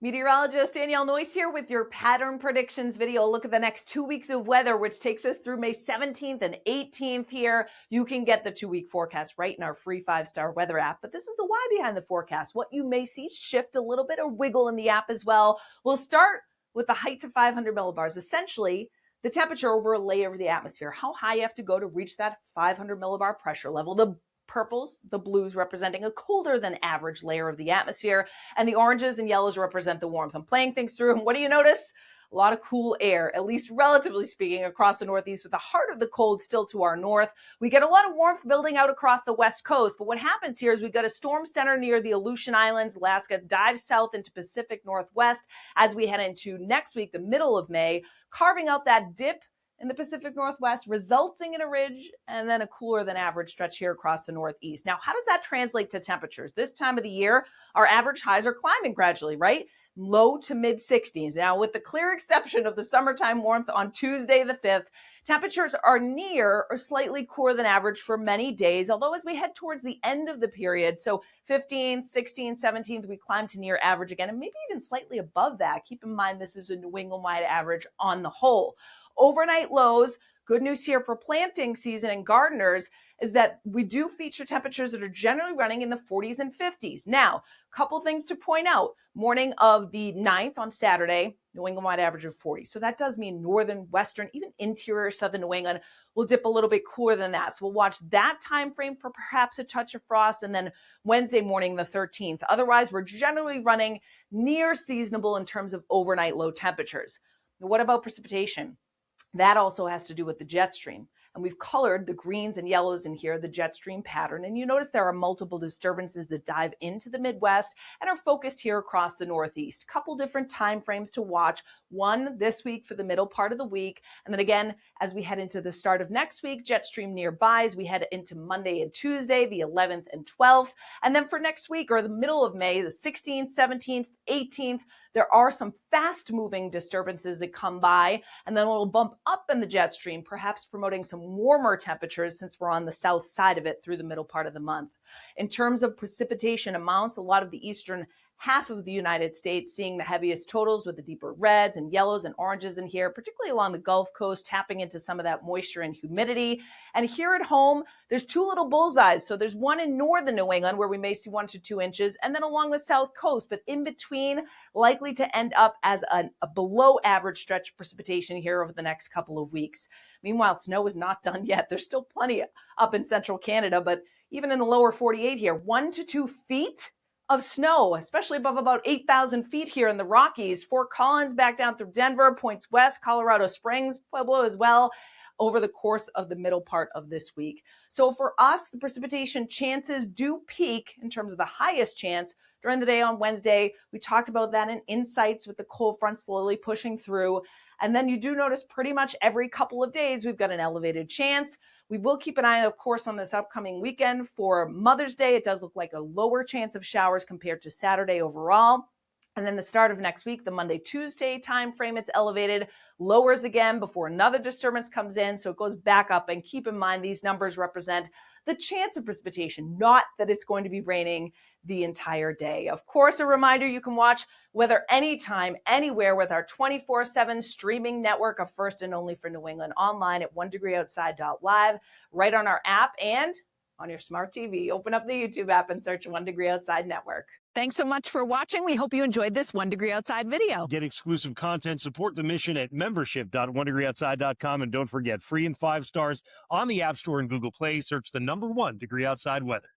Meteorologist Danielle Noyce here with your pattern predictions video. Look at the next 2 weeks of weather, which takes us through May 17th and 18th here. You can get the 2-week forecast right in our free 5-star weather app. But this is the why behind the forecast. What you may see shift a little bit or wiggle in the app as well. We'll start with the height to 500 millibars. Essentially, the temperature over a layer of the atmosphere. How high you have to go to reach that 500 millibar pressure level. The purples, the blues representing a colder than average layer of the atmosphere, and the oranges and yellows represent the warmth. I'm playing things through, and what do you notice? A lot of cool air, at least relatively speaking, across the Northeast, with the heart of the cold still to our north. We get a lot of warmth building out across the West Coast, but what happens here is we got a storm center near the Aleutian Islands. Alaska dives south into Pacific Northwest as we head into next week, the middle of May, carving out that dip in the Pacific Northwest, resulting in a ridge and then a cooler than average stretch here across the Northeast. Now, how does that translate to temperatures? This time of the year, our average highs are climbing gradually, right? Low to mid 60s. Now, with the clear exception of the summertime warmth on Tuesday the 5th, temperatures are near or slightly cooler than average for many days, although as we head towards the end of the period, so 15th, 16th, 17th, we climb to near average again, and maybe even slightly above that. Keep in mind, this is a New England-wide average on the whole. Overnight lows, good news here for planting season and gardeners, is that we do feature temperatures that are generally running in the 40s and 50s. Now, a couple things to point out. Morning of the 9th on Saturday, New England-wide average of 40. So that does mean northern, western, even interior southern New England will dip a little bit cooler than that. So we'll watch that time frame for perhaps a touch of frost, and then Wednesday morning, the 13th. Otherwise, we're generally running near seasonable in terms of overnight low temperatures. Now, what about precipitation? That also has to do with the jet stream. And we've colored the greens and yellows in here, the jet stream pattern. And you notice there are multiple disturbances that dive into the Midwest and are focused here across the Northeast. Couple different time frames to watch. One this week for the middle part of the week. And then again, as we head into the start of next week, jet stream nearby as we head into Monday and Tuesday, the 11th and 12th. And then for next week or the middle of May, the 16th, 17th, 18th, there are some fast-moving disturbances that come by, and then we'll bump up in the jet stream, perhaps promoting some warmer temperatures since we're on the south side of it through the middle part of the month. In terms of precipitation amounts, a lot of the eastern half of the United States seeing the heaviest totals with the deeper reds and yellows and oranges in here, particularly along the Gulf Coast, tapping into some of that moisture and humidity. And here at home, there's two little bullseyes. So there's one in northern New England where we may see 1 to 2 inches, and then along the south coast, but in between, likely to end up as a below average stretch of precipitation here over the next couple of weeks. Meanwhile, snow is not done yet. There's still plenty up in central Canada, but even in the lower 48 here, 1 to 2 feet of snow, especially above about 8,000 feet here in the Rockies. Fort Collins back down through Denver, points west, Colorado Springs, Pueblo as well, over the course of the middle part of this week. So for us, the precipitation chances do peak in terms of the highest chance during the day on Wednesday. We talked about that in Insights with the cold front slowly pushing through. And then you do notice pretty much every couple of days, we've got an elevated chance. We will keep an eye, of course, on this upcoming weekend for Mother's Day. It does look like a lower chance of showers compared to Saturday overall. And then the start of next week, the Monday, Tuesday time frame, it's elevated, lowers again before another disturbance comes in. So it goes back up. And keep in mind, these numbers represent the chance of precipitation, not that it's going to be raining the entire day. Of course, a reminder, you can watch weather anytime, anywhere with our 24/7 streaming network of First and Only for New England online at onedegreeoutside.live, right on our app and on your smart TV. Open up the YouTube app and search 1 Degree Outside Network. Thanks so much for watching. We hope you enjoyed this 1 Degree Outside video. Get exclusive content, support the mission at membership.onedegreeoutside.com. And don't forget, free and 5 stars on the App Store and Google Play. Search the #1 Degree Outside Weather.